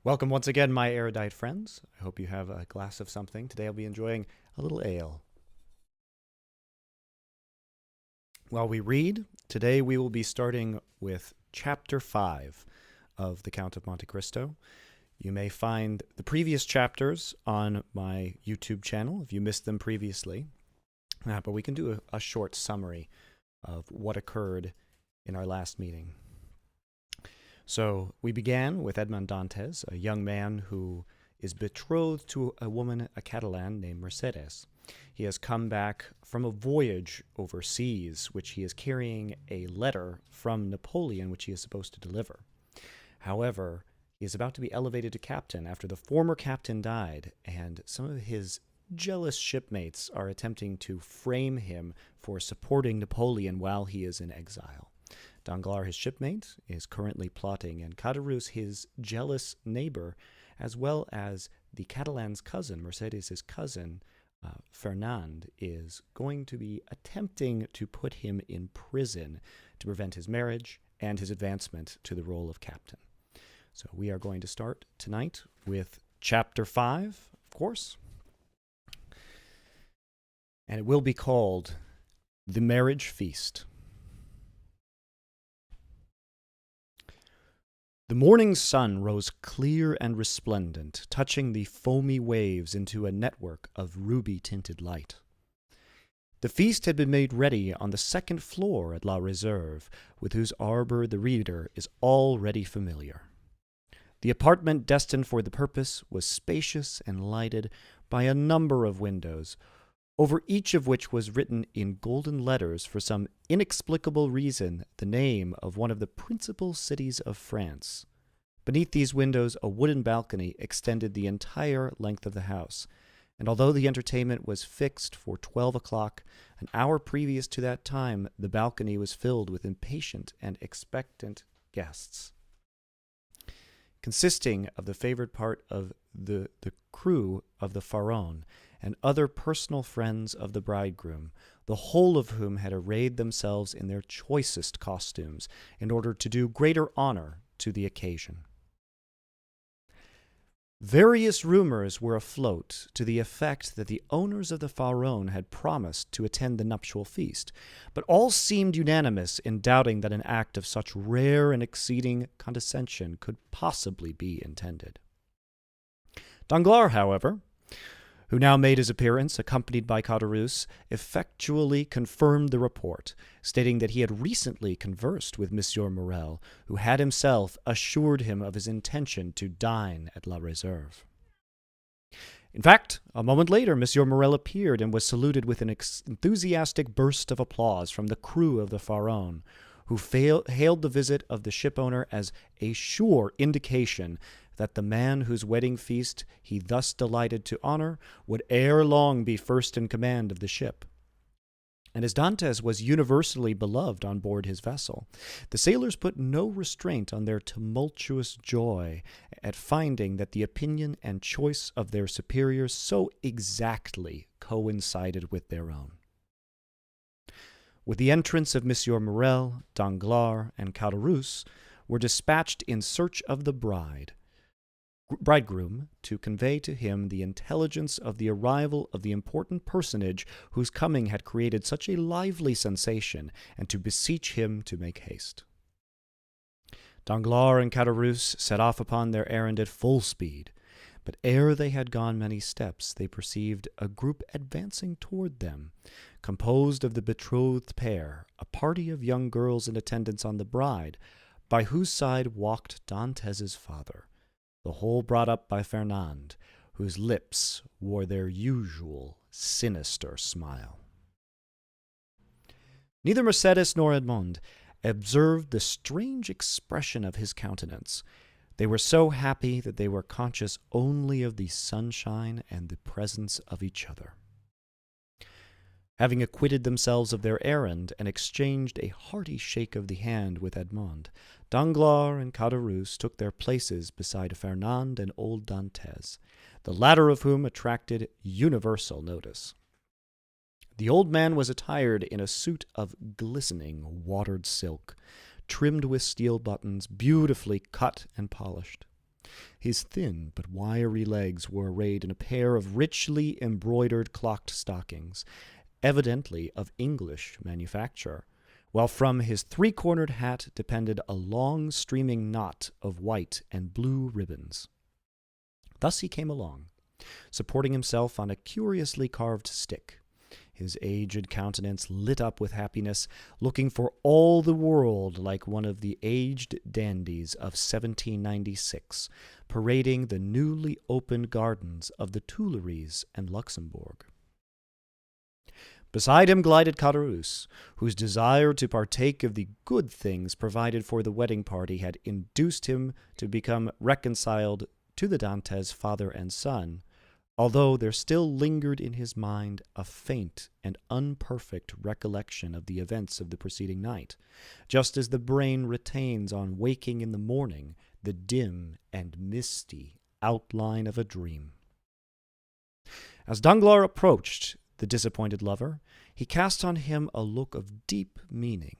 Welcome once again, my erudite friends. I hope you have a glass of something. Today I'll be enjoying a little ale. While we read, today we will be starting with Chapter 5 of The Count of Monte Cristo. You may find the previous chapters on my YouTube channel if you missed them previously. But we can do a short summary of what occurred in our last meeting. So we began with Edmond Dantes, a young man who is betrothed to a woman, a Catalan named Mercedes. He has come back from a voyage overseas, which he is carrying a letter from Napoleon, which he is supposed to deliver. However, he is about to be elevated to captain after the former captain died, and some of his jealous shipmates are attempting to frame him for supporting Napoleon while he is in exile. Danglars, his shipmate, is currently plotting, and Caderousse, his jealous neighbor, as well as the Catalan's cousin, Mercedes' cousin, Fernand, is going to be attempting to put him in prison to prevent his marriage and his advancement to the role of captain. So we are going to start tonight with Chapter 5, of course, and it will be called The Marriage Feast. The morning sun rose clear and resplendent, touching the foamy waves into a network of ruby-tinted light. The feast had been made ready on the second floor at La Réserve, with whose arbor the reader is already familiar. The apartment destined for the purpose was spacious and lighted by a number of windows, over each of which was written in golden letters, for some inexplicable reason, the name of one of the principal cities of France. Beneath these windows, a wooden balcony extended the entire length of the house, and although the entertainment was fixed for 12 o'clock, an hour previous to that time, the balcony was filled with impatient and expectant guests. Consisting of the favored part of the crew of the Pharaon, and other personal friends of the bridegroom, the whole of whom had arrayed themselves in their choicest costumes in order to do greater honor to the occasion. Various rumors were afloat to the effect that the owners of the Pharaon had promised to attend the nuptial feast, but all seemed unanimous in doubting that an act of such rare and exceeding condescension could possibly be intended. Danglars, however, who now made his appearance, accompanied by Caderousse, effectually confirmed the report, stating that he had recently conversed with Monsieur Morrel, who had himself assured him of his intention to dine at La Réserve. In fact, a moment later, Monsieur Morrel appeared and was saluted with an enthusiastic burst of applause from the crew of the Pharaon, who hailed the visit of the shipowner as a sure indication that the man whose wedding feast he thus delighted to honor would ere long be first in command of the ship. And as Dantes was universally beloved on board his vessel, the sailors put no restraint on their tumultuous joy at finding that the opinion and choice of their superiors so exactly coincided with their own. With the entrance of Monsieur Morrel, Danglars, and Caderousse were dispatched in search of the bridegroom to convey to him the intelligence of the arrival of the important personage whose coming had created such a lively sensation, and to beseech him to make haste. Danglars and Caderousse set off upon their errand at full speed, but ere they had gone many steps, they perceived a group advancing toward them, composed of the betrothed pair, a party of young girls in attendance on the bride, by whose side walked Dantes's father, the whole brought up by Fernand, whose lips wore their usual sinister smile. Neither Mercedes nor Edmond observed the strange expression of his countenance. They were so happy that they were conscious only of the sunshine and the presence of each other. Having acquitted themselves of their errand and exchanged a hearty shake of the hand with Edmond, Danglars and Caderousse took their places beside Fernand and old Dantes, the latter of whom attracted universal notice. The old man was attired in a suit of glistening watered silk, trimmed with steel buttons, beautifully cut and polished. His thin but wiry legs were arrayed in a pair of richly embroidered clocked stockings, evidently of English manufacture, while from his three-cornered hat depended a long streaming knot of white and blue ribbons. Thus he came along, supporting himself on a curiously carved stick, his aged countenance lit up with happiness, looking for all the world like one of the aged dandies of 1796, parading the newly opened gardens of the Tuileries and Luxembourg. Beside him glided Caderousse, whose desire to partake of the good things provided for the wedding party had induced him to become reconciled to the Dantès father and son, although there still lingered in his mind a faint and unperfect recollection of the events of the preceding night, just as the brain retains on waking in the morning the dim and misty outline of a dream. As Danglars approached the disappointed lover, he cast on him a look of deep meaning,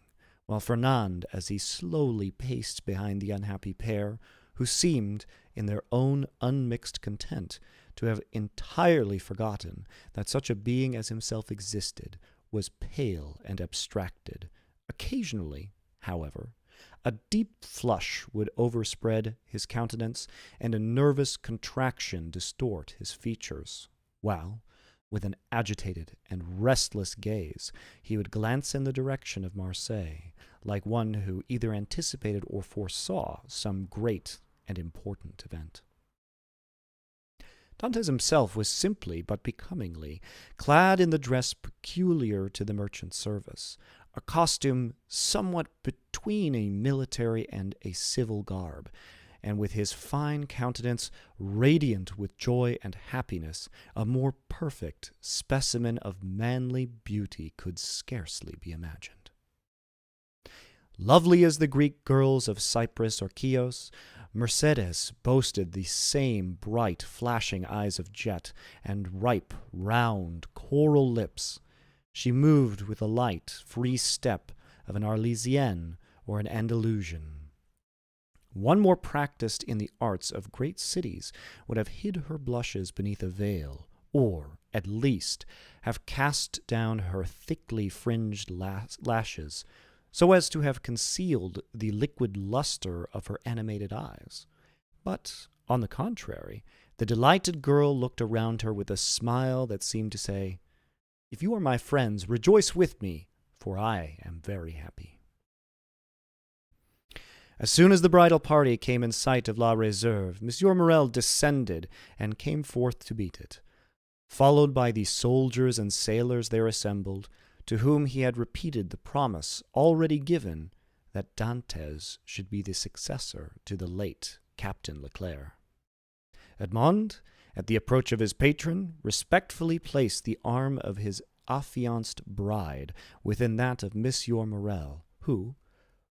while Fernand, as he slowly paced behind the unhappy pair, who seemed, in their own unmixed content, to have entirely forgotten that such a being as himself existed, was pale and abstracted. Occasionally, however, a deep flush would overspread his countenance, and a nervous contraction distort his features, while, with an agitated and restless gaze, he would glance in the direction of Marseille, like one who either anticipated or foresaw some great and important event. Dantès himself was simply but becomingly clad in the dress peculiar to the merchant service, a costume somewhat between a military and a civil garb, and with his fine countenance radiant with joy and happiness, a more perfect specimen of manly beauty could scarcely be imagined. Lovely as the Greek girls of Cyprus or Chios, Mercédès boasted the same bright, flashing eyes of jet, and ripe, round, coral lips. She moved with the light, free step of an Arlésienne or an Andalusian. One more practised in the arts of great cities would have hid her blushes beneath a veil, or, at least, have cast down her thickly fringed lashes, so as to have concealed the liquid luster of her animated eyes. But, on the contrary, the delighted girl looked around her with a smile that seemed to say, "If you are my friends, rejoice with me, for I am very happy." As soon as the bridal party came in sight of La Réserve, M. Morrel descended and came forth to meet it, followed by the soldiers and sailors there assembled, to whom he had repeated the promise already given that Dantès should be the successor to the late Captain Leclerc. Edmond, at the approach of his patron, respectfully placed the arm of his affianced bride within that of M. Morrel, who,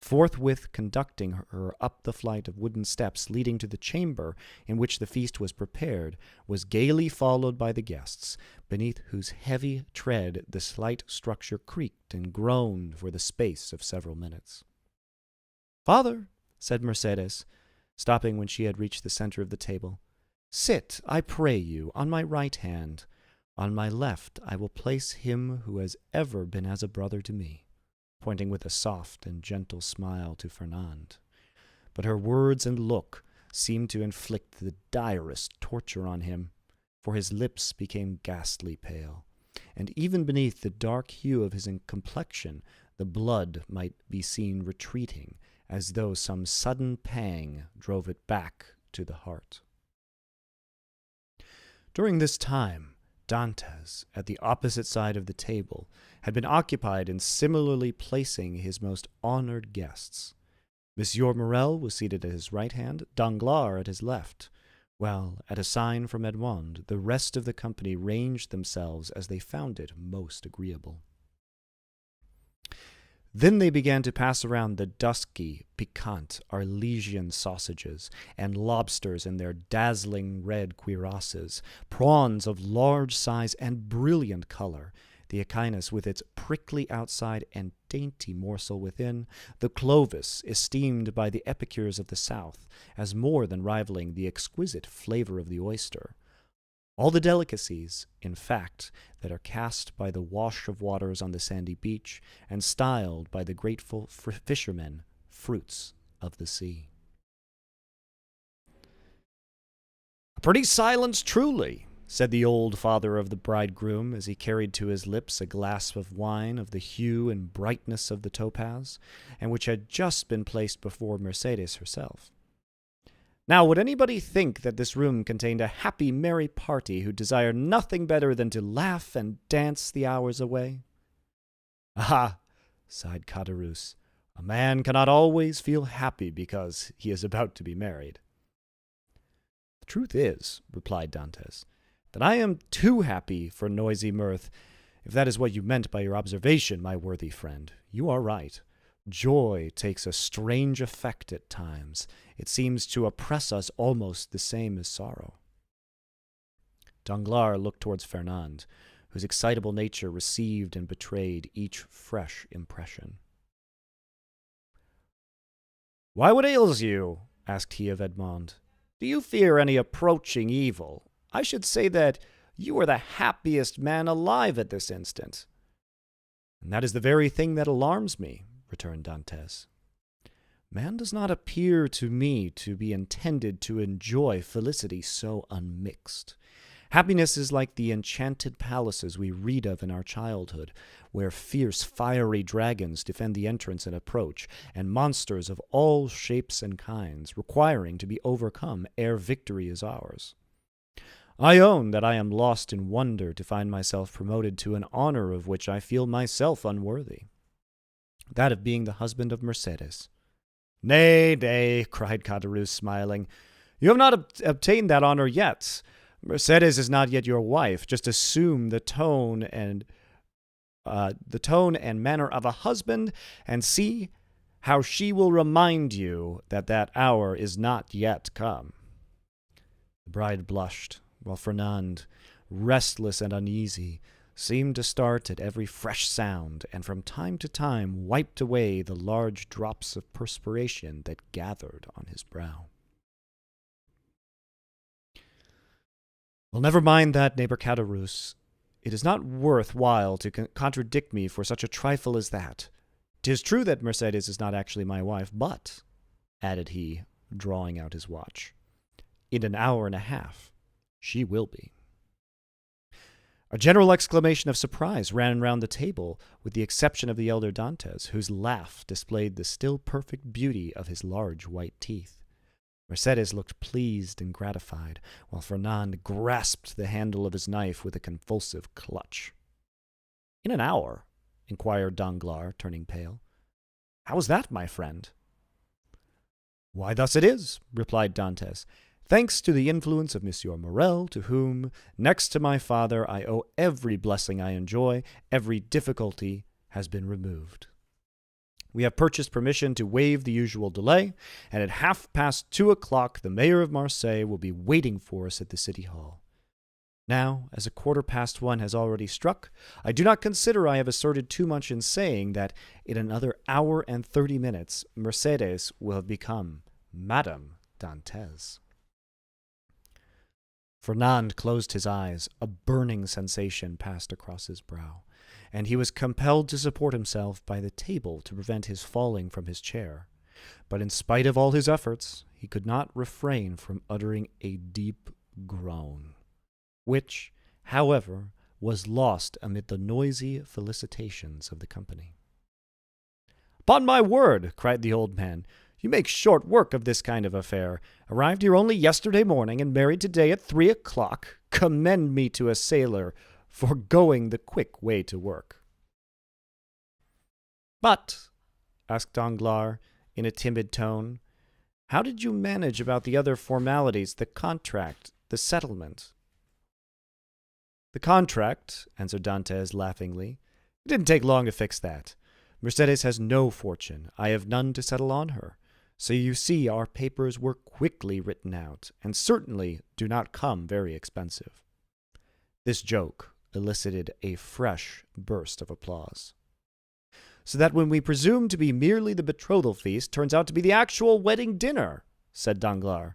forthwith conducting her up the flight of wooden steps leading to the chamber in which the feast was prepared, was gaily followed by the guests, beneath whose heavy tread the slight structure creaked and groaned for the space of several minutes. "Father," said Mercédès, stopping when she had reached the center of the table, "sit, I pray you, on my right hand. On my left I will place him who has ever been as a brother to me," pointing with a soft and gentle smile to Fernand. But her words and look seemed to inflict the direst torture on him, for his lips became ghastly pale, and even beneath the dark hue of his complexion the blood might be seen retreating, as though some sudden pang drove it back to the heart. During this time, Dantès, at the opposite side of the table, had been occupied in similarly placing his most honored guests. M. Morrel was seated at his right hand, Danglars at his left, while, at a sign from Edmond, the rest of the company ranged themselves as they found it most agreeable. Then they began to pass around the dusky, piquant Arlesian sausages, and lobsters in their dazzling red cuirasses, prawns of large size and brilliant color, the echinus with its prickly outside and dainty morsel within, the clovis esteemed by the epicures of the South as more than rivaling the exquisite flavor of the oyster. All the delicacies, in fact, that are cast by the wash of waters on the sandy beach and styled by the grateful fishermen fruits of the sea. "A pretty silence, truly," said the old father of the bridegroom as he carried to his lips a glass of wine of the hue and brightness of the topaz, and which had just been placed before Mercedes herself. "Now, would anybody think that this room contained a happy, merry party who desired nothing better than to laugh and dance the hours away?" "Ah," sighed Caderousse, "a man cannot always feel happy because he is about to be married." "The truth is," replied Dantès, "that I am too happy for noisy mirth. If that is what you meant by your observation, my worthy friend, you are right. Joy takes a strange effect at times. It seems to oppress us almost the same as sorrow." Danglars looked towards Fernand, whose excitable nature received and betrayed each fresh impression. "Why, what ails you?" asked he of Edmond. "Do you fear any approaching evil? I should say that you are the happiest man alive at this instant." "And that is the very thing that alarms me," returned Dantès. "Man does not appear to me to be intended to enjoy felicity so unmixed. Happiness is like the enchanted palaces we read of in our childhood, where fierce fiery dragons defend the entrance and approach, and monsters of all shapes and kinds, requiring to be overcome ere victory is ours. I own that I am lost in wonder to find myself promoted to an honor of which I feel myself unworthy, that of being the husband of Mercedes." "Nay, nay," cried Caderousse, smiling. "You have not obtained that honor yet. Mercedes is not yet your wife. Just assume the tone and manner of a husband, and see how she will remind you that that hour is not yet come." The bride blushed, while Fernand, restless and uneasy, seemed to start at every fresh sound, and from time to time wiped away the large drops of perspiration that gathered on his brow. "Well, never mind that, neighbor Caderousse. It is not worth while to contradict me for such a trifle as that. 'Tis true that Mercedes is not actually my wife, but," added he, drawing out his watch, "in an hour and a half she will be." A general exclamation of surprise ran round the table, with the exception of the elder Dantès, whose laugh displayed the still perfect beauty of his large white teeth. Mercedes looked pleased and gratified, while Fernand grasped the handle of his knife with a convulsive clutch. "In an hour?" inquired Danglars, turning pale. "How is that, my friend?" "Why, thus it is," replied Dantès. "Thanks to the influence of Monsieur Morrel, to whom, next to my father, I owe every blessing I enjoy, every difficulty has been removed. We have purchased permission to waive the usual delay, and at 2:30 the mayor of Marseille will be waiting for us at the city hall. Now, as 1:15 has already struck, I do not consider I have asserted too much in saying that in another hour and 30 minutes Mercedes will have become Madame Dantès." Fernand closed his eyes. A burning sensation passed across his brow, and he was compelled to support himself by the table to prevent his falling from his chair. But in spite of all his efforts, he could not refrain from uttering a deep groan, which, however, was lost amid the noisy felicitations of the company. "Upon my word," cried the old man, "you make short work of this kind of affair. Arrived here only yesterday morning and married today at 3:00. Commend me to a sailor for going the quick way to work." "But," asked Danglars, in a timid tone, "how did you manage about the other formalities, the contract, the settlement?" "The contract," answered Dantès laughingly. "It didn't take long to fix that. Mercedes has no fortune. I have none to settle on her. So you see our papers were quickly written out, and certainly do not come very expensive." This joke, elicited a fresh burst of applause. "So that when we presume to be merely the betrothal feast turns out to be the actual wedding dinner," said Danglars.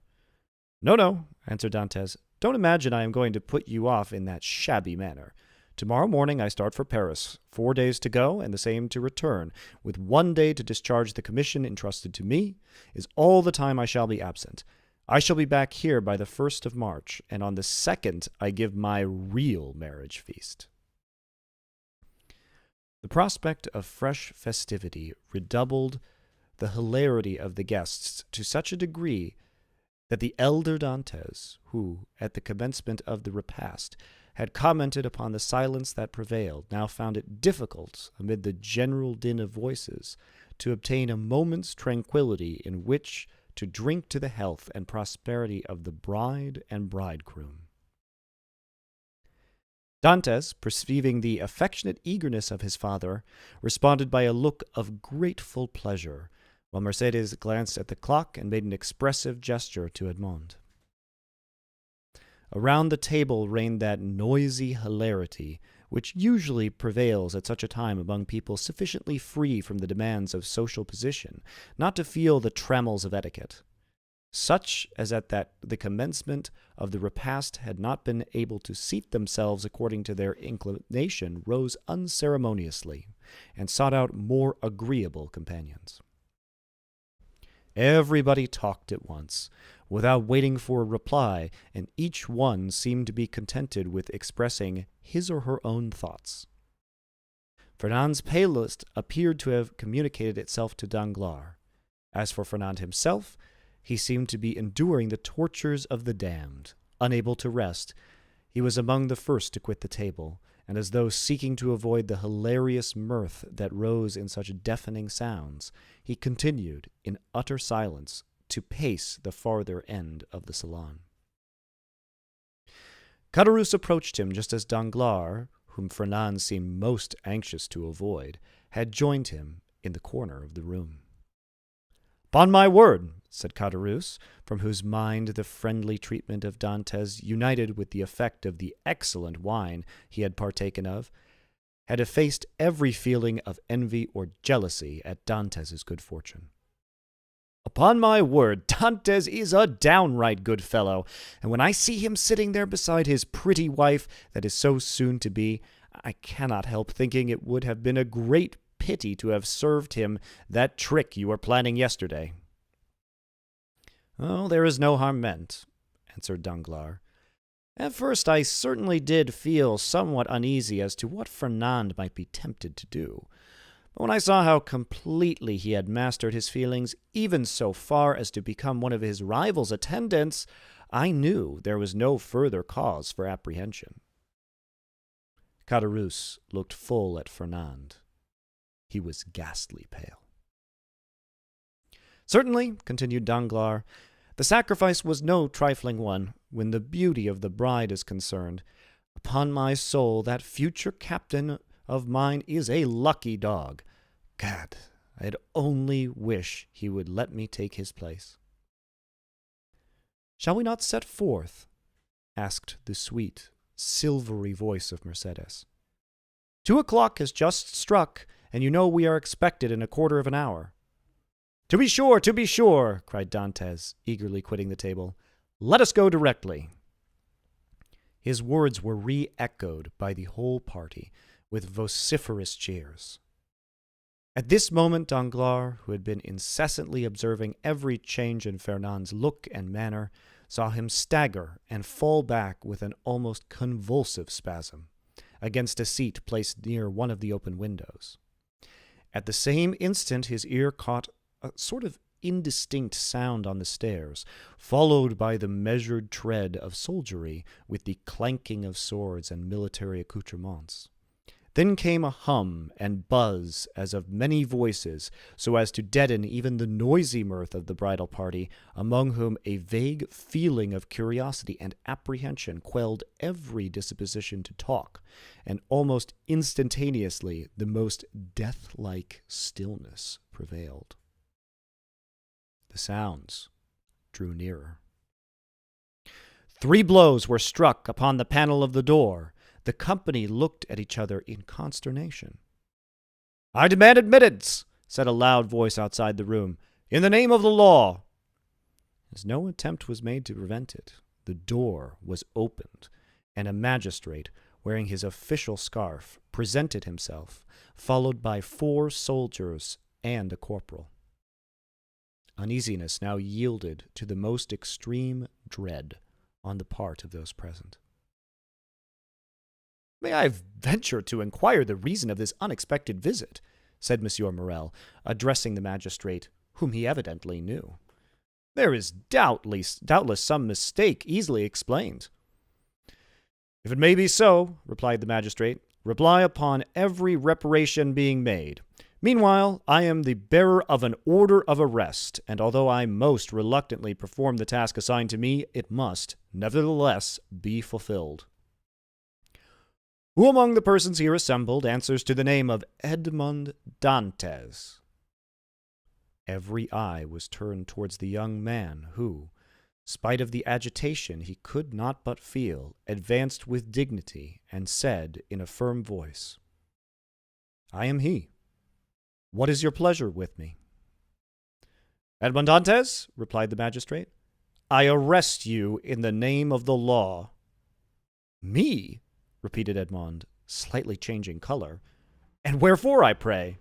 No, answered Dantès. "Don't imagine I am going to put you off in that shabby manner. Tomorrow morning I start for Paris, 4 days to go and the same to return, with 1 day to discharge the commission entrusted to me, is all the time I shall be absent. I shall be back here by the 1st of March, and on the 2nd I give my real marriage feast." The prospect of fresh festivity redoubled the hilarity of the guests to such a degree that the elder Dantès, who, at the commencement of the repast, had commented upon the silence that prevailed, now found it difficult, amid the general din of voices, to obtain a moment's tranquillity in which to drink to the health and prosperity of the bride and bridegroom. Dantès, perceiving the affectionate eagerness of his father, responded by a look of grateful pleasure, while Mercédès glanced at the clock and made an expressive gesture to Edmond. Around the table reigned that noisy hilarity which usually prevails at such a time among people sufficiently free from the demands of social position not to feel the trammels of etiquette. Such as at the commencement of the repast had not been able to seat themselves according to their inclination rose unceremoniously, and sought out more agreeable companions. Everybody talked at once, without waiting for a reply, and each one seemed to be contented with expressing his or her own thoughts. Fernand's paleness appeared to have communicated itself to Danglars. As for Fernand himself, he seemed to be enduring the tortures of the damned. Unable to rest, he was among the first to quit the table, and as though seeking to avoid the hilarious mirth that rose in such deafening sounds, he continued, in utter silence, to pace the farther end of the salon. Caderousse approached him just as Danglars, whom Fernand seemed most anxious to avoid, had joined him in the corner of the room. "'Pon my word," said Caderousse, from whose mind the friendly treatment of Dantès, united with the effect of the excellent wine he had partaken of, had effaced every feeling of envy or jealousy at Dantès' good fortune. "Upon my word, Dantès is a downright good fellow, and when I see him sitting there beside his pretty wife that is so soon to be, I cannot help thinking it would have been a great pity to have served him that trick you were planning yesterday." "Oh, there is no harm meant," answered Danglars. "At first I certainly did feel somewhat uneasy as to what Fernand might be tempted to do. But when I saw how completely he had mastered his feelings, even so far as to become one of his rival's attendants, I knew there was no further cause for apprehension." Caderousse looked full at Fernand. He was ghastly pale. "Certainly," continued Danglars, "the sacrifice was no trifling one, when the beauty of the bride is concerned. Upon my soul, that future captain of mine is a lucky dog. Gad, I'd only wish he would let me take his place." "Shall we not set forth?" asked the sweet, silvery voice of Mercédès. 2 o'clock has just struck, and you know we are expected in a quarter of an hour." To be sure," cried Dantès, eagerly quitting the table. "Let us go directly." His words were re-echoed by the whole party, with vociferous cheers. At this moment Danglars, who had been incessantly observing every change in Fernand's look and manner, saw him stagger and fall back with an almost convulsive spasm, against a seat placed near one of the open windows. At the same instant his ear caught a sort of indistinct sound on the stairs, followed by the measured tread of soldiery with the clanking of swords and military accoutrements. Then came a hum and buzz as of many voices, so as to deaden even the noisy mirth of the bridal party, among whom a vague feeling of curiosity and apprehension quelled every disposition to talk, and almost instantaneously the most death-like stillness prevailed. The sounds drew nearer. 3 blows were struck upon the panel of the door. The company looked at each other in consternation. "I demand admittance," said a loud voice outside the room, "in the name of the law." As no attempt was made to prevent it, the door was opened, and a magistrate, wearing his official scarf, presented himself, followed by 4 soldiers and a corporal. Uneasiness now yielded to the most extreme dread on the part of those present. "May I venture to inquire the reason of this unexpected visit?" said Monsieur Morel, addressing the magistrate, whom he evidently knew. "There is doubtless some mistake easily explained." "If it may be so," replied the magistrate, "rely upon every reparation being made. Meanwhile, I am the bearer of an order of arrest, and although I most reluctantly perform the task assigned to me, it must, nevertheless, be fulfilled. Who among the persons here assembled answers to the name of Edmond Dantès?" Every eye was turned towards the young man who, spite of the agitation he could not but feel, advanced with dignity and said in a firm voice, "I am he. What is your pleasure with me?" "Edmond Dantès," replied the magistrate, "I arrest you in the name of the law." "Me?" repeated Edmond, slightly changing color. "And wherefore, I pray?"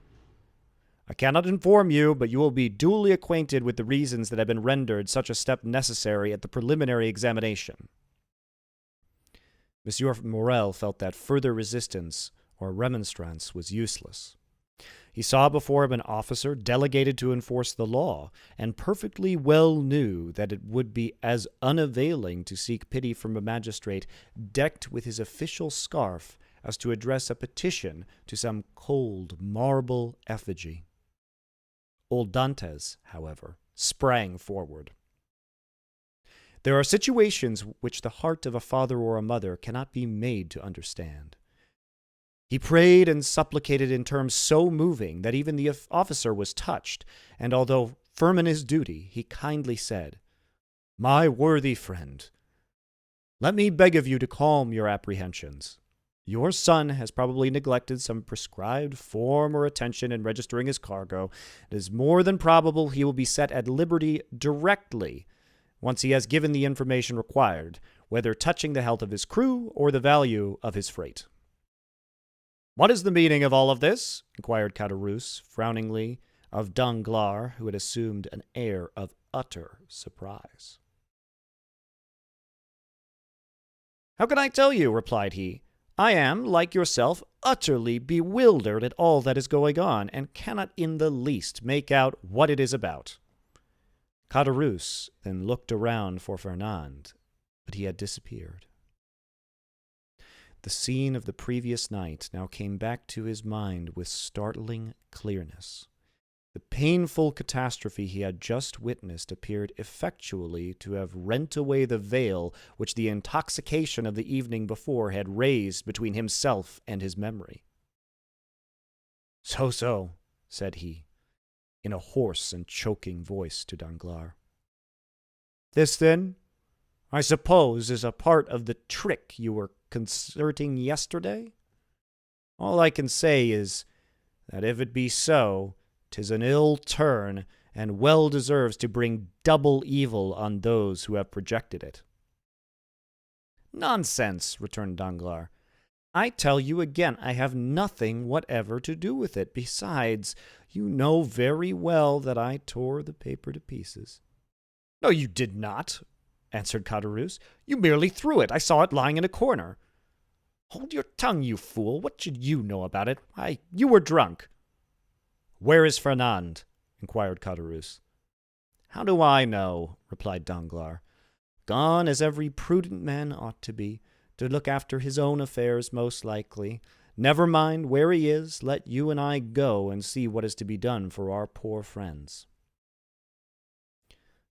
"I cannot inform you, but you will be duly acquainted with the reasons that have been rendered such a step necessary at the preliminary examination." Monsieur Morel felt that further resistance or remonstrance was useless. He saw before him an officer delegated to enforce the law, and perfectly well knew that it would be as unavailing to seek pity from a magistrate decked with his official scarf as to address a petition to some cold marble effigy. Old Dantès, however, sprang forward. There are situations which the heart of a father or a mother cannot be made to understand. He prayed and supplicated in terms so moving that even the officer was touched, and although firm in his duty, he kindly said, "My worthy friend, let me beg of you to calm your apprehensions. Your son has probably neglected some prescribed form or attention in registering his cargo. It is more than probable he will be set at liberty directly once he has given the information required, whether touching the health of his crew or the value of his freight." "What is the meaning of all of this?" inquired Caderousse, frowningly, of Danglars, who had assumed an air of utter surprise. "How can I tell you?" replied he. "I am, like yourself, utterly bewildered at all that is going on, and cannot in the least make out what it is about." Caderousse then looked around for Fernand, but he had disappeared. The scene of the previous night now came back to his mind with startling clearness. The painful catastrophe he had just witnessed appeared effectually to have rent away the veil which the intoxication of the evening before had raised between himself and his memory. So, said he, in a hoarse and choking voice to Danglars. "This, then, I suppose, is a part of the trick you were concerting yesterday? All I can say is, that if it be so, 'tis an ill turn, and well deserves to bring double evil on those who have projected it." "Nonsense," returned Danglars. "I tell you again, I have nothing whatever to do with it. Besides, you know very well that I tore the paper to pieces." "No, you did not," answered Caderousse. "You merely threw it. I saw it lying in a corner." "Hold your tongue, you fool. What should you know about it? You were drunk." "Where is Fernand?" inquired Caderousse. "How do I know?" replied Danglars. "Gone, as every prudent man ought to be, to look after his own affairs, most likely. Never mind where he is. Let you and I go and see what is to be done for our poor friends."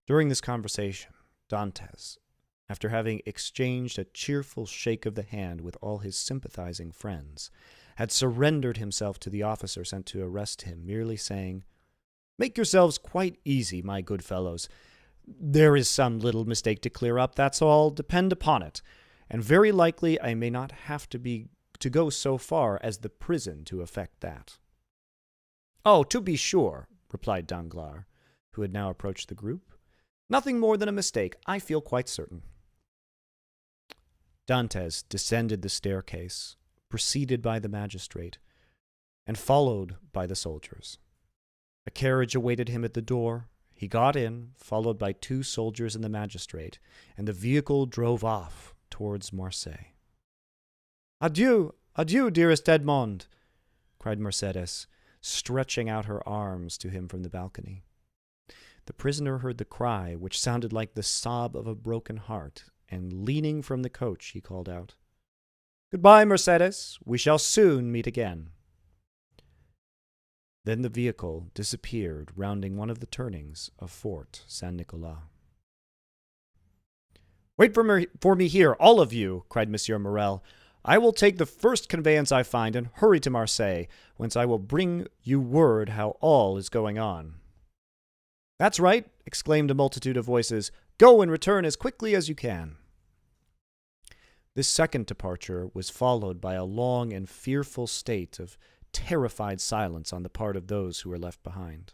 During this conversation, Dantès, after having exchanged a cheerful shake of the hand with all his sympathizing friends, had surrendered himself to the officer sent to arrest him, merely saying, "Make yourselves quite easy, my good fellows. There is some little mistake to clear up, that's all, depend upon it. and very likely I may not have to go so far as the prison to effect that." "Oh, to be sure," replied Danglars, who had now approached the group. "Nothing more than a mistake, I feel quite certain." Dantès descended the staircase, preceded by the magistrate, and followed by the soldiers. A carriage awaited him at the door. He got in, followed by 2 soldiers and the magistrate, and the vehicle drove off towards Marseille. "Adieu, adieu, dearest Edmond!" cried Mercédès, stretching out her arms to him from the balcony. The prisoner heard the cry, which sounded like the sob of a broken heart, and leaning from the coach, he called out, "Goodbye, Mercédès. We shall soon meet again." Then the vehicle disappeared, rounding one of the turnings of Fort Saint-Nicolas. "Wait for me here, all of you," cried Monsieur Morrel. "I will take the first conveyance I find and hurry to Marseille, whence I will bring you word how all is going on." "That's right," exclaimed a multitude of voices. "Go and return as quickly as you can." This second departure was followed by a long and fearful state of terrified silence on the part of those who were left behind.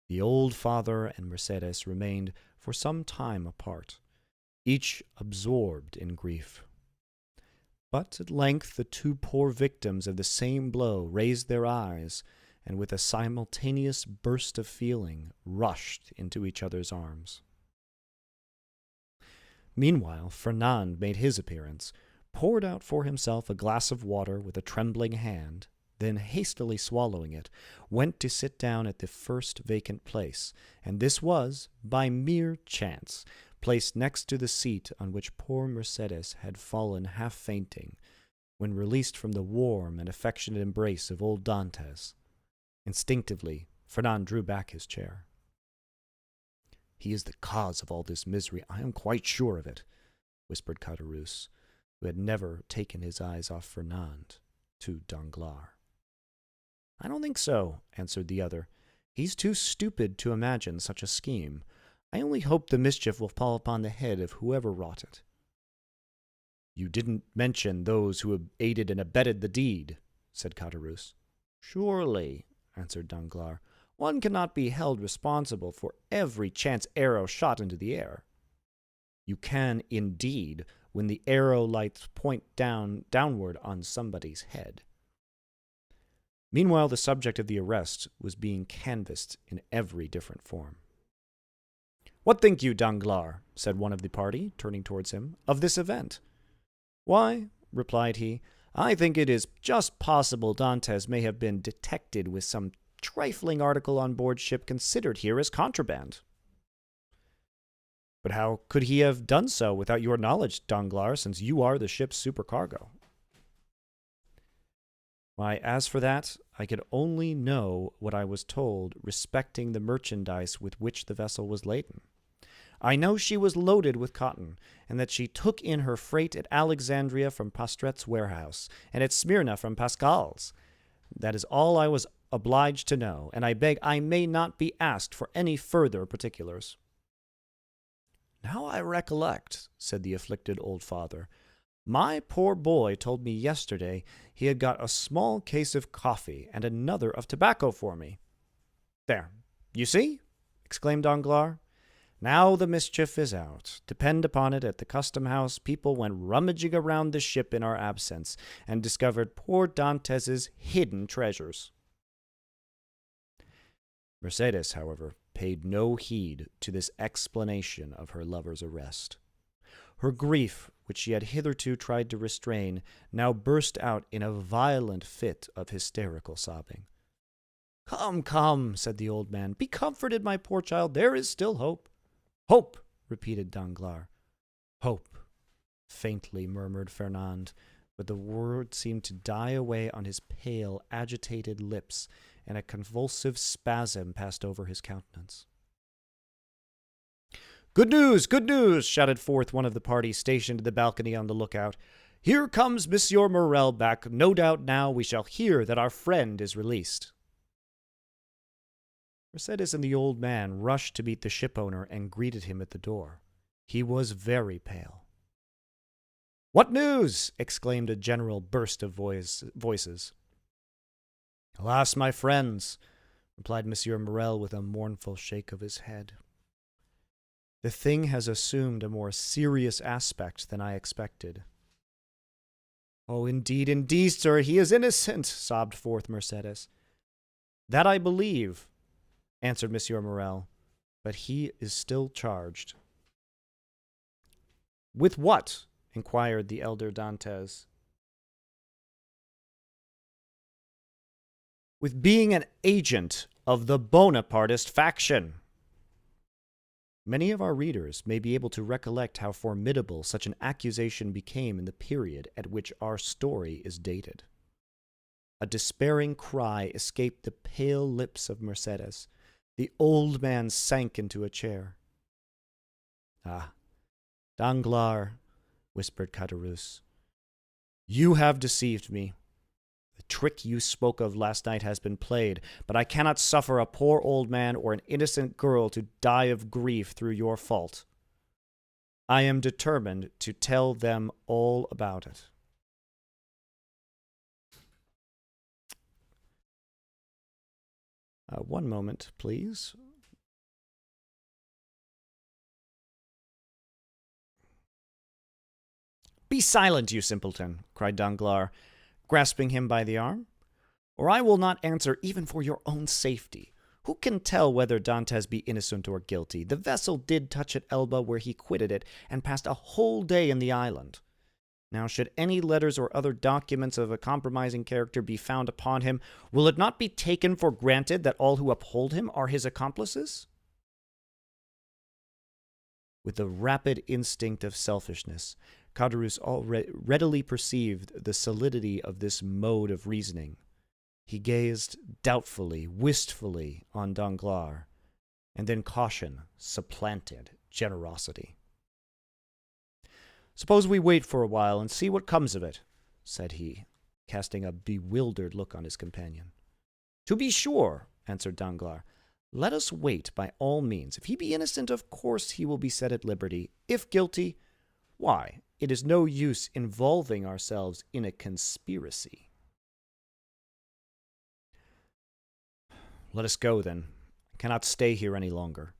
The old father and Mercédès remained for some time apart, each absorbed in grief. But at length the 2 poor victims of the same blow raised their eyes, and with a simultaneous burst of feeling rushed into each other's arms. Meanwhile, Fernand made his appearance, poured out for himself a glass of water with a trembling hand, then hastily swallowing it, went to sit down at the first vacant place, and this was, by mere chance, placed next to the seat on which poor Mercédès had fallen half fainting, when released from the warm and affectionate embrace of old Dantès. Instinctively, Fernand drew back his chair. "He is the cause of all this misery, I am quite sure of it," whispered Caderousse, who had never taken his eyes off Fernand, to Danglars. "I don't think so," answered the other. "He's too stupid to imagine such a scheme. I only hope the mischief will fall upon the head of whoever wrought it." "You didn't mention those who aided and abetted the deed," said Caderousse. "Surely," answered Danglars, "one cannot be held responsible for every chance arrow shot into the air." "You can, indeed, when the arrow lights point downward on somebody's head." Meanwhile, the subject of the arrest was being canvassed in every different form. "What think you, Danglars," said one of the party, turning towards him, "of this event?" "Why," replied he, "I think it is just possible Dantès may have been detected with some trifling article on board ship considered here as contraband." "But how could he have done so without your knowledge, Danglars, since you are the ship's supercargo?" "Why, as for that, I could only know what I was told respecting the merchandise with which the vessel was laden. I know she was loaded with cotton, and that she took in her freight at Alexandria from Pastret's warehouse, and at Smyrna from Pascal's. That is all I was obliged to know, and I beg I may not be asked for any further particulars." "Now I recollect," said the afflicted old father. "My poor boy told me yesterday he had got a small case of coffee and another of tobacco for me." "There, you see," exclaimed Danglars. "Now the mischief is out. Depend upon it, at the custom-house people went rummaging around the ship in our absence, and discovered poor Dantès' hidden treasures." Mercédès, however, paid no heed to this explanation of her lover's arrest. Her grief, which she had hitherto tried to restrain, now burst out in a violent fit of hysterical sobbing. "Come, come," said the old man, "be comforted, my poor child, there is still hope." "Hope," repeated Danglars. "Hope," faintly murmured Fernand, but the word seemed to die away on his pale, agitated lips, and a convulsive spasm passed over his countenance. "Good news! Good news!" shouted forth one of the party stationed at the balcony on the lookout. "Here comes Monsieur Morrel back. No doubt now we shall hear that our friend is released." Mercédès and the old man rushed to meet the shipowner and greeted him at the door. He was very pale. "What news?" exclaimed a general burst of voices. "Alas, my friends," replied Monsieur Morel with a mournful shake of his head, "the thing has assumed a more serious aspect than I expected." "Oh, indeed, sir, he is innocent," sobbed forth Mercedes. "That I believe," answered Monsieur Morel, "but he is still charged." "With what?" inquired the elder Dantès. "With being an agent of the Bonapartist faction." Many of our readers may be able to recollect how formidable such an accusation became in the period at which our story is dated. A despairing cry escaped the pale lips of Mercedes. The old man sank into a chair. "Ah, Danglars," whispered Caderousse, "you have deceived me. The trick you spoke of last night has been played, but I cannot suffer a poor old man or an innocent girl to die of grief through your fault. I am determined to tell them all about it." One moment, please. "Be silent, you simpleton," cried Danglars, grasping him by the arm, "or I will not answer even for your own safety. Who can tell whether Dantès be innocent or guilty? The vessel did touch at Elba, where he quitted it, and passed a whole day in the island. Now, should any letters or other documents of a compromising character be found upon him, will it not be taken for granted that all who uphold him are his accomplices?" With the rapid instinct of selfishness, Caderousse readily perceived the solidity of this mode of reasoning. He gazed doubtfully, wistfully on Danglars, and then caution supplanted generosity. "Suppose we wait for a while and see what comes of it," said he, casting a bewildered look on his companion. "To be sure," answered Danglars. "Let us wait by all means. If he be innocent, of course he will be set at liberty. If guilty, why, it is no use involving ourselves in a conspiracy." "Let us go, then. I cannot stay here any longer."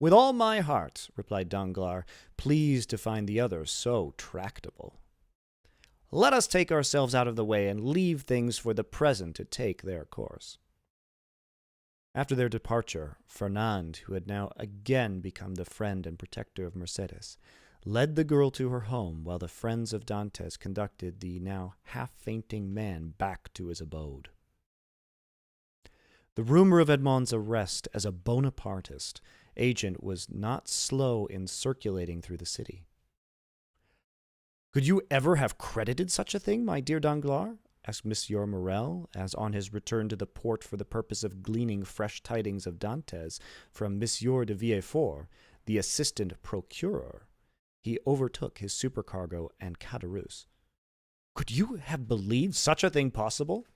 "With all my heart," replied Danglars, pleased to find the other so tractable. "Let us take ourselves out of the way and leave things for the present to take their course." After their departure, Fernand, who had now again become the friend and protector of Mercedes, led the girl to her home, while the friends of Dantès conducted the now half-fainting man back to his abode. The rumor of Edmond's arrest as a Bonapartist agent was not slow in circulating through the city. "Could you ever have credited such a thing, my dear Danglars?" asked Monsieur Morel, as on his return to the port for the purpose of gleaning fresh tidings of Dantès from Monsieur de Villefort, the assistant procureur, he overtook his supercargo and Caderousse. "Could you have believed such a thing possible?"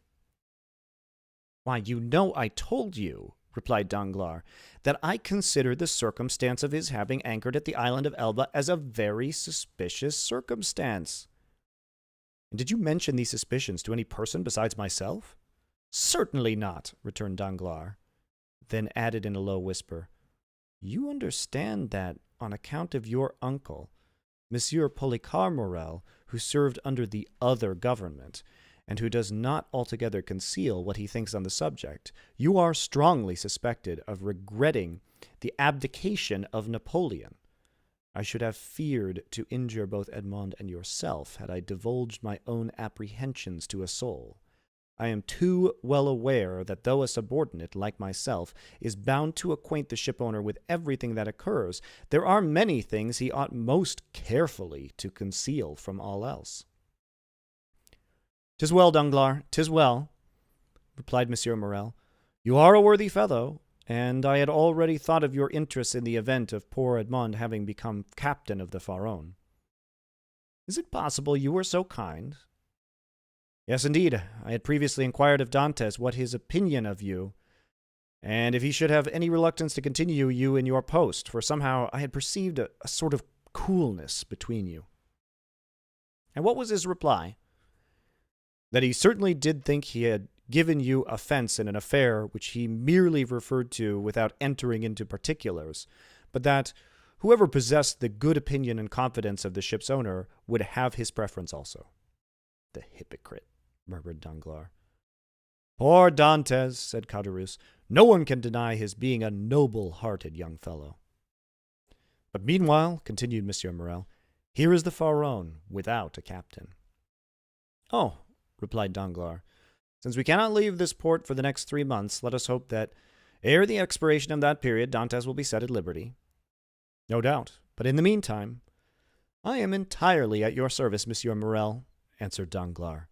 "Why, you know I told you," replied Danglars, "that I considered the circumstance of his having anchored at the island of Elba as a very suspicious circumstance." "And did you mention these suspicions to any person besides myself?" "Certainly not," returned Danglars, then added in a low whisper, "You understand that, on account of your uncle, Monsieur Policar Morel, who served under the other government, and who does not altogether conceal what he thinks on the subject, you are strongly suspected of regretting the abdication of Napoleon. I should have feared to injure both Edmond and yourself had I divulged my own apprehensions to a soul. I am too well aware that though a subordinate, like myself, is bound to acquaint the shipowner with everything that occurs, there are many things he ought most carefully to conceal from all else." "'Tis well, Danglars, 'tis well," replied Monsieur Morel. "You are a worthy fellow, and I had already thought of your interests in the event of poor Edmond having become captain of the Pharaon." "Is it possible you were so kind?" "Yes, indeed. I had previously inquired of Dantès what his opinion of you, and if he should have any reluctance to continue you in your post, for somehow I had perceived a sort of coolness between you." And what was his reply? That he certainly did think he had given you offense in an affair which he merely referred to without entering into particulars, but that whoever possessed the good opinion and confidence of the ship's owner would have his preference also. The hypocrite, murmured Danglars. Poor Dantès, said Caderousse. No one can deny his being a noble-hearted young fellow. But meanwhile, continued M. Morrel, here is the Pharaon without a captain. Oh, replied Danglars, since we cannot leave this port for the next 3 months, let us hope that, ere the expiration of that period, Dantès will be set at liberty. No doubt, but in the meantime, I am entirely at your service, M. Morrel, answered Danglars.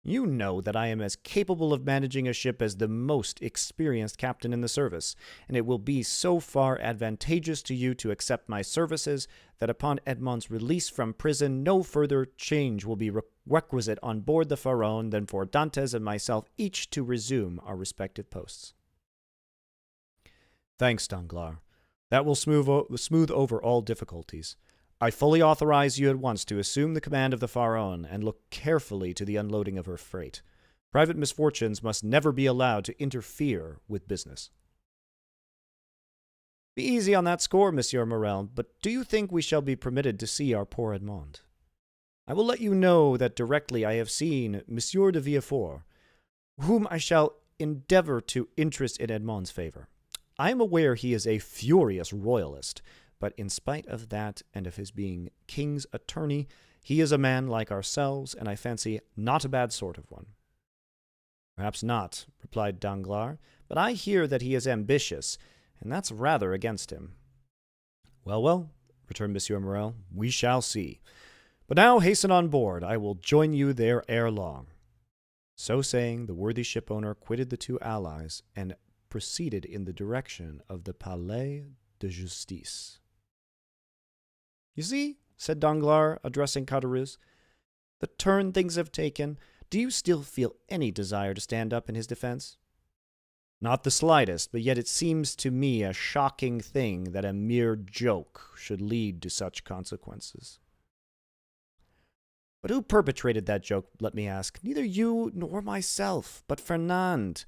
You know that I am as capable of managing a ship as the most experienced captain in the service, and it will be so far advantageous to you to accept my services that upon Edmond's release from prison no further change will be requisite on board the Pharaon than for Dantès and myself each to resume our respective posts. Thanks, Danglars. That will smooth over all difficulties. I fully authorize you at once to assume the command of the Pharaon and look carefully to the unloading of her freight. Private misfortunes must never be allowed to interfere with business. Be easy on that score, Monsieur Morrel, but do you think we shall be permitted to see our poor Edmond? I will let you know that directly I have seen Monsieur de Villefort, whom I shall endeavor to interest in Edmond's favor. I am aware he is a furious royalist, but in spite of that and of his being king's attorney, he is a man like ourselves, and I fancy not a bad sort of one. Perhaps not, replied Danglars, but I hear that he is ambitious, and that's rather against him. Well, returned M. Morrel, we shall see. But now hasten on board. I will join you there ere long. So saying, the worthy shipowner quitted the two allies and proceeded in the direction of the Palais de Justice. You see, said Danglars, addressing Caderousse, the turn things have taken. Do you still feel any desire to stand up in his defense? Not the slightest, but yet it seems to me a shocking thing that a mere joke should lead to such consequences. But who perpetrated that joke, let me ask? Neither you nor myself, but Fernand.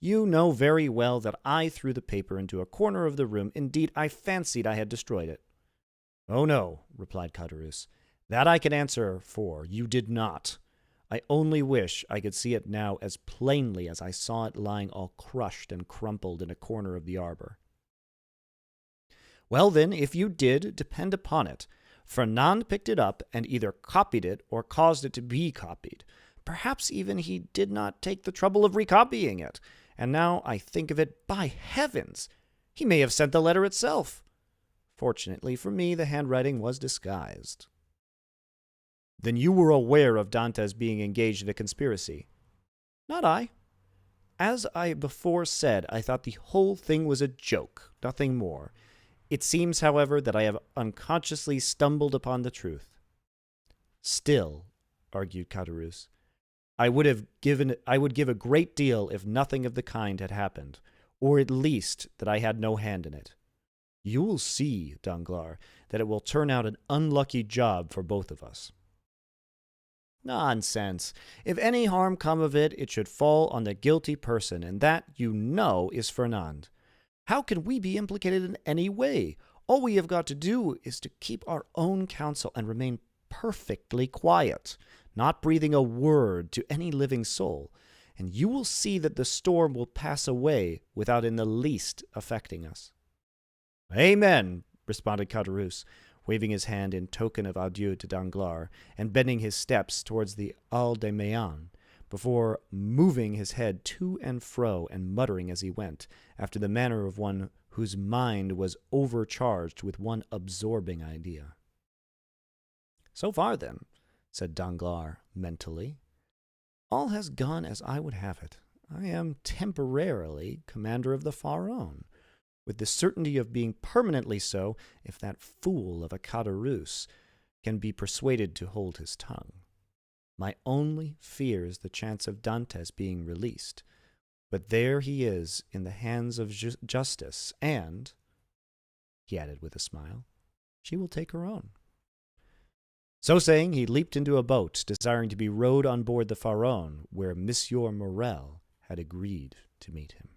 You know very well that I threw the paper into a corner of the room. Indeed, I fancied I had destroyed it. Oh, no, replied Caderousse. That I can answer for. You did not. I only wish I could see it now as plainly as I saw it lying all crushed and crumpled in a corner of the arbor. Well, then, if you did, depend upon it, Fernand picked it up and either copied it or caused it to be copied. Perhaps even he did not take the trouble of recopying it. And now I think of it, by heavens, he may have sent the letter itself. Fortunately for me, the handwriting was disguised. Then you were aware of Dantès being engaged in a conspiracy? Not I. As I before said, I thought the whole thing was a joke, nothing more. It seems, however, that I have unconsciously stumbled upon the truth. Still, argued Caderousse, I would give a great deal if nothing of the kind had happened, or at least that I had no hand in it. You will see, Danglars, that it will turn out an unlucky job for both of us. Nonsense. If any harm come of it, it should fall on the guilty person, and that, you know, is Fernand. How can we be implicated in any way? All we have got to do is to keep our own counsel and remain perfectly quiet, not breathing a word to any living soul, and you will see that the storm will pass away without in the least affecting us. Amen, responded Caderousse, waving his hand in token of adieu to Danglars, and bending his steps towards the Hall des Mayens, before moving his head to and fro and muttering as he went, after the manner of one whose mind was overcharged with one absorbing idea. So far, then, said Danglars mentally, all has gone as I would have it. I am temporarily commander of the Pharaon, with the certainty of being permanently so if that fool of a Caderousse can be persuaded to hold his tongue. My only fear is the chance of Dantès being released, but there he is in the hands of justice, and, he added with a smile, she will take her own. So saying, he leaped into a boat, desiring to be rowed on board the Pharaon, where Monsieur Morel had agreed to meet him.